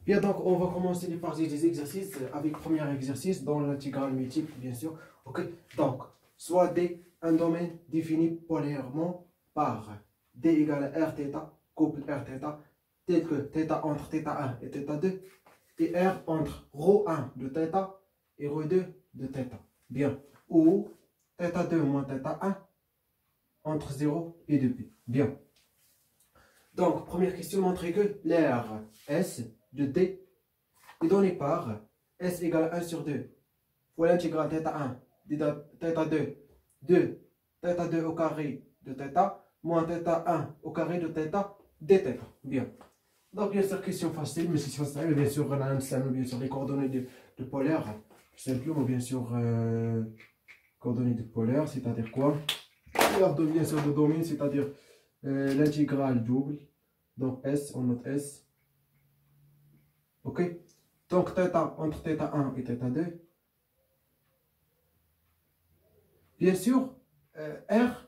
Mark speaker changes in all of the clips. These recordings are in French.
Speaker 1: Bien, donc on va commencer les parties des exercices avec le premier exercice dans l'intégrale multiple, bien sûr. Ok, donc soit D, un domaine défini polairement par D égale R θ, couple R θ, tel que θ entre θ1 et θ2, et R entre ρ1 de θ et ρ2 de θ. Bien, ou θ2 moins θ1 entre 0 et 2π. Bien. Donc, première question, montrer que l'aire S de D est donné par S égale 1 sur 2 fois l'intégrale θ1 θ2 de θ2 au carré de θ moins θ1 au carré de θ dθ. Bien. Donc, bien sûr, question facile, mais si c'est facile, bien sûr, on a bien sûr les coordonnées de polaire. Simplement, bien sûr, coordonnées de polaire, c'est-à-dire quoi? Bien sûr, de domaine, c'est-à-dire l'intégrale double. Donc S, on note S. Ok. Donc θ entre θ1 et θ2. Bien sûr, R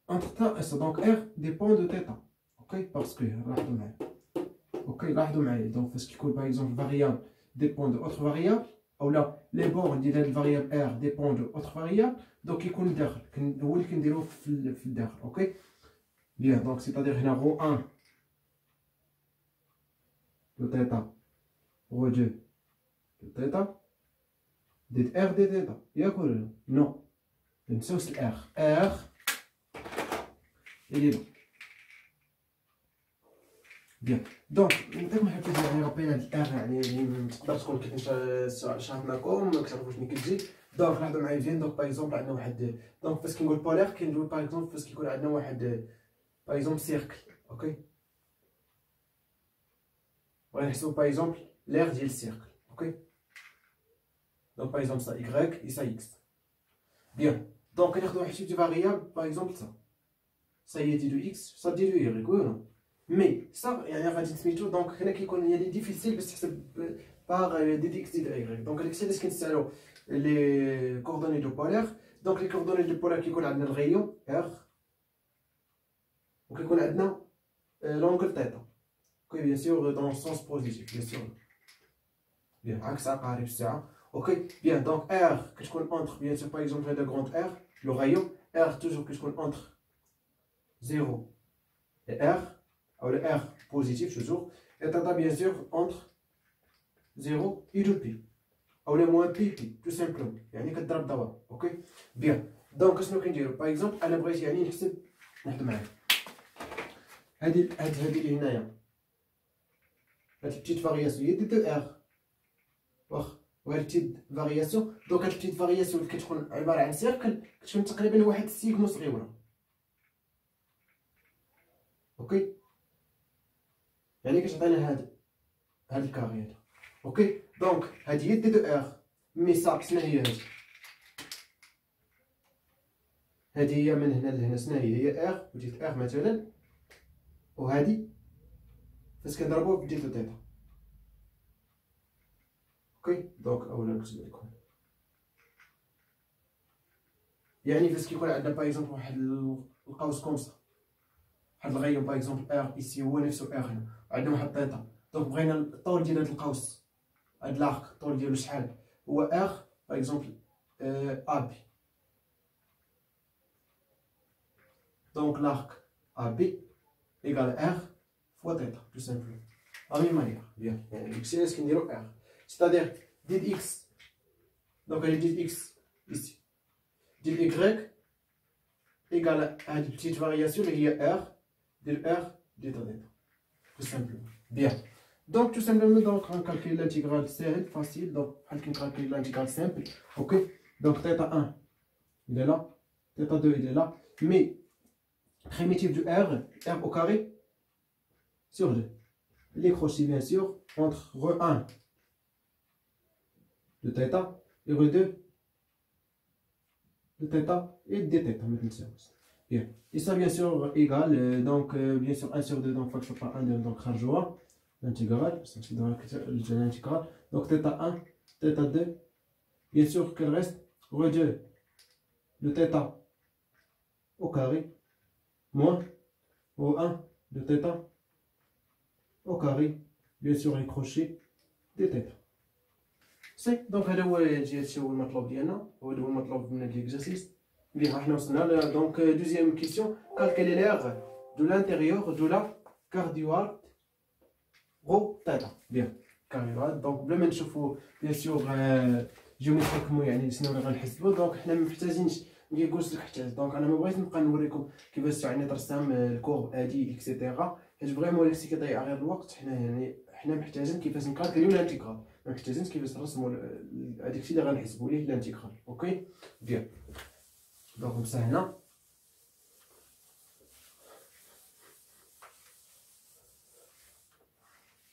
Speaker 1: entre θ, donc R dépend de θ. Ok. Parce que, ok, donc parce qu'il par exemple variable dépend de autre variable. Ou là, les bornes de la variable R dépendent de autre variable. Donc il y a un ok. Bien, donc c'est-à-dire qu'il y a ρ1 de θ, ρ2 de θ, de R de θ. Il y a quoi là? Non. Une source R. R, il est là. Bien. Donc, نعطيكم حبيت يعني ربي هاد الار يعني ما تقدرش تكون كنت شرحت معكم ما كتعرفوش ملي كتجي. دونك لاحظوا معايا مزيان. دونك باغ اكزومبل عندنا واحد دونك فاش كنقول بولار كندوي باغ اكزومبل فاش كيكون عندنا واحد باغ اكزومبل سيركل. اوكي بغينا نحسبو باغ اكزومبل لير ديال السيركل. اوكي دونك باغ اكزومبل سا y et ça x. Bien. Donc كناخدو واحد شي فاريابل باغ اكزومبل ça y est ديالو x ça ديالو y وي نو. مي صا يعني غادي سميتو دونك هنا كيكون يعني ديفيسيل باش تحسب باغ دي دي اكس دي اي. دونك هادشي علاش كنستعملو لي كوردوني دو بولار. دونك لي كوردوني دو بولار كيكون عندنا الغيو ار وكيكون عندنا لونغل تيتا. اوكي بيان سور دون سونس بوزيتيف بيان سور بيان عكس عقارب الساعه. اوكي بيان دونك ار كتكون اونتر بيان سور باغ اكزومبل هذا كروند ار لو غيو ار توجور كتكون اونتر 0 et R, ou le R positif toujours, et tata bien sûr entre 0 et 2π, ou le moins pi, tout simplement. يعني كتضرب دوا. اوكي بيان دونك شنو كنديرو باغ اكزومبل انا بغيت يعني نحسب نحط معايا هادي اللي هنايا هاد البتيت فارياسيون هي دي دو ار واخ وهاد البتيت فارياسيون. دونك هاد البتيت فارياسيون اللي كتكون عباره عن سيركل كتكون تقريبا واحد السيغمو صغيره. اوكي يعني كتعطينا هاد الكاري هذا. اوكي دونك هادي هي دي دو ار مي صا شنو هي هادي هي من هنا لهنا شنو هي ار وديت ار مثلا وهادي فاش كنضربوها بديت تيتا. اوكي دونك اولا نكتب لكم يعني فاش كيكون عندنا باغ اكزومبل واحد القوس كومسا واحد الغيوم باغ اكزومبل ار ايسي هو نفسه ار هنا عندنا واحد تيتا. دونك بغينا الطول ديال هاد القوس هاد لاغ الطول ديالو شحال هو ار باغ اكزومبل ا بي. دونك لاغ ا بي ايكال ار فوا تيتا تو سامبلومون لا ميم مانيير. بيان يعني داكشي علاش كنديرو ار سيتادير ديال اكس. دونك هادي ديال اكس ايسي ديال ايكغيك ايكال هاد البتيت فارياسيون اللي هي ار ديال ار ديتا ديتا tout simplement. Bien. Donc tout simplement donc on calcule l'intégrale c'est facile. Donc on calcule l'intégrale simple. Ok. Donc θ1 il est là, θ2 il est là, mais primitif du R au carré sur 2. Les crochets bien sûr entre ρ1 de θ et ρ2 de θ et dθ maintenant. Bien. Et ça bien sûr égal donc bien sûr 1 sur 2 donc facteur par 1 donc خرجوها l'intégrale c'est dans l'intégrale donc θ1 θ2 bien sûr qu'il reste ρ2 de θ au carré moins ρ1 de θ au carré bien sûr les crochets de θ. سي دونك هذا هو هادشي هو المطلوب ديالنا، وهذا هو المطلوب من هاد ليكزارسيس اللي حنا وصلنا. دونك دوزيام كيسيون، كالكولير دو لانتيريور دو لا كارديوات رو تاتا. بيان كارديوات دونك بلا ما نشوفو بيان سور جيومتريكمون يعني شنو اللي غنحسبو، دونك حنا ما محتاجينش مكيقولش لك حتى. دونك انا ما بغيتش نبقى نوريكم كيفاش يعني ترسم الكورب هادي اكسيتيرا، حيت فريمون اللي كيضيع غير الوقت. حنا محتاجين كيفاش نكالكوليو الانتيغرال، ما محتاجينش كيفاش نرسمو هاداك الشيء اللي غنحسبو ليه الانتيغرال. اوكي بيان دونك بصح هنا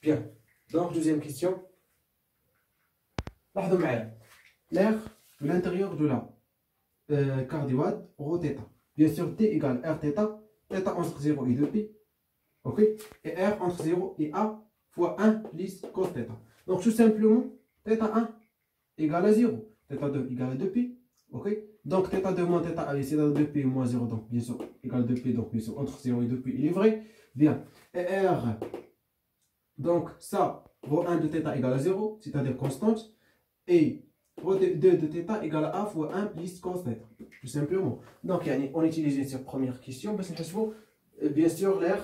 Speaker 1: بيان. دونك دوزيام كيسيون، لاحظوا معايا l'air de l'intérieur de la cardioide rho θ. Bien sûr, T égale R θ, θ entre 0 et 2pi, ok, et R entre 0 et A fois 1 plus cos θ. Donc tout simplement, θ1 égale à 0, θ2 égale à 2pi, ok. Donc θ2 moins θa, c'est 2pi moins 0, donc bien sûr égale 2pi, donc bien sûr entre 0 et 2pi, il est vrai. Bien, et R, donc ça, rho 1 de θ égale à 0, c'est-à-dire constante, et rho 2 de θ égale à A fois 1 plus cos θ, tout simplement. Donc on utilise cette première question, parce que bien sûr l'air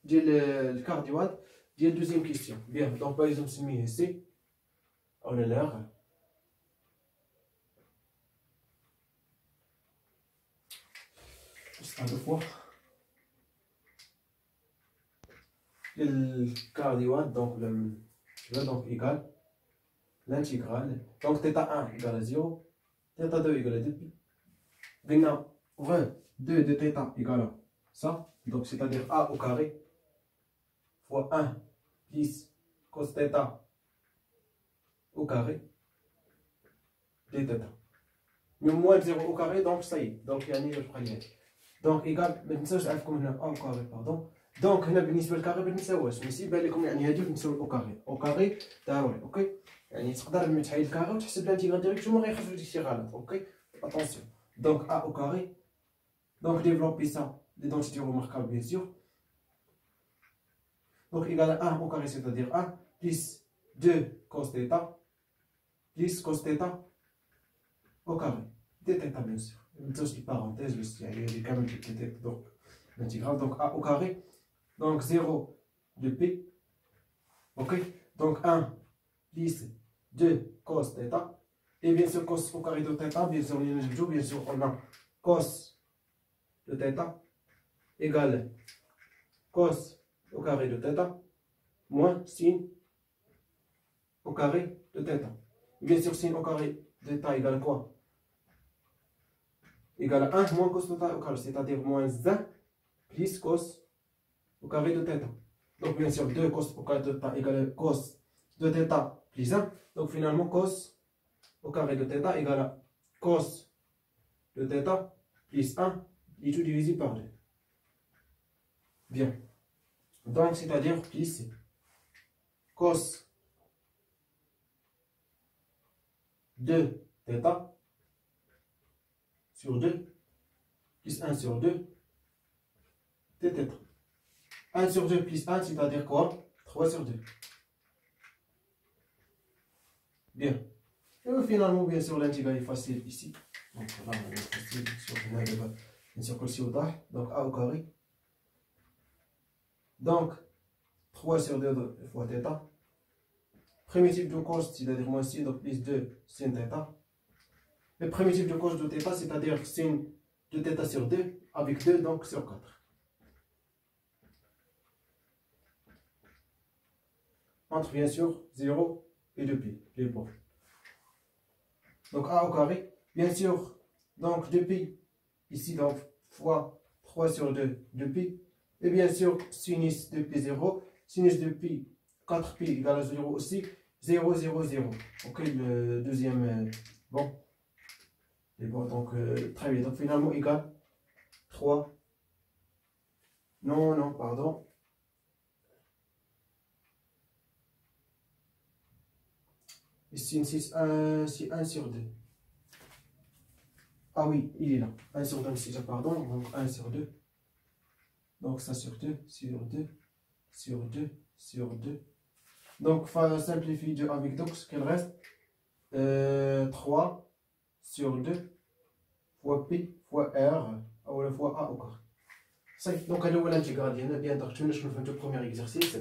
Speaker 1: de le cardioide de la deuxième question. Bien, donc par exemple, ici, on a l'air. Juste deux fois. Le cardioide, donc donc égal l'intégrale. Donc θ1 égale à 0, θ2 égale à 2pi. Maintenant, 2 de θ égale à ça, donc c'est-à-dire A au carré fois 1 plus cos θ au carré de θ. Mais moins 0 au carré, donc ça y est. Donc il y a une première. Donc égal, maintenant je vais comme A au carré, pardon. Donc هنا بالنسبة للكاري ما نساوهاش، ماشي بان لكم يعني هادوك نساو او كاري، او كاري ضروري، اوكي؟ يعني تقدر تحيد الكاري وتحسب الانتيغرال ديريكتومون ما غيخرج لك شي غلط، اوكي؟ اتونسيون. Donc A au carré, donc développer ça, l'identité remarquable bien sûr. Donc égal à 1 au carré, c'est-à-dire 1 plus 2 cos θ plus cos θ au carré de θ bien sûr. Maintenant je dis parenthèse, il y a quand même peut-être donc l'intégrale, donc A au carré, donc 0 de P, ok, donc 1 plus 2 cos θ, et bien sûr cos au carré de θ, bien sûr on a cos de θ égale cos au carré de θ moins sin au carré de θ. Bien sûr, sin au carré de θ égale quoi? Égale à 1 moins cos de θ au carré, c'est-à-dire moins 1 plus cos au carré de θ. Donc bien sûr, 2 cos au carré de θ égale cos de θ plus 1. Donc finalement, cos au carré de θ égale à cos de θ plus 1 et tout divisé par 2. Bien. Donc c'est-à-dire plus cos de θ sur 2 plus 1 sur 2 de θ. 1 sur 2 plus 1, c'est-à-dire quoi? 3 sur 2. Bien. Et finalement, bien sûr, l'intégrale est facile ici. Donc là, on est facile sur bien sûr, aussi au tard. Donc A au carré. Donc 3 sur 2 fois θ. Primitif de cos, c'est-à-dire moins sin, donc plus 2 sin θ. Le primitif de cos de θ, c'est-à-dire sin de θ sur 2, avec 2, donc sur 4. Entre bien sûr 0 et 2pi, les bords. Donc A au carré, bien sûr, donc 2pi, ici donc fois 3 sur 2, 2pi. Et bien sûr, sinus de pi 0, sinus de pi 4pi égale à 0 aussi, 0, 0, 0. Ok, le deuxième, bon. Et bon, donc très bien. Donc finalement, égal 3. Non, pardon. Ici, c'est 1 sur 2. Ah oui, il est là. 1 sur 2, c'est pardon. Donc 1 sur 2. Donc ça sur 2, sur 2, sur 2, sur 2, Donc, simplifie de avec donc, qu'il reste 3 sur 2 fois P fois R ou la fois A au carré. Donc, elle est où l'intégrale? Bien, donc, je vais faire le premier exercice.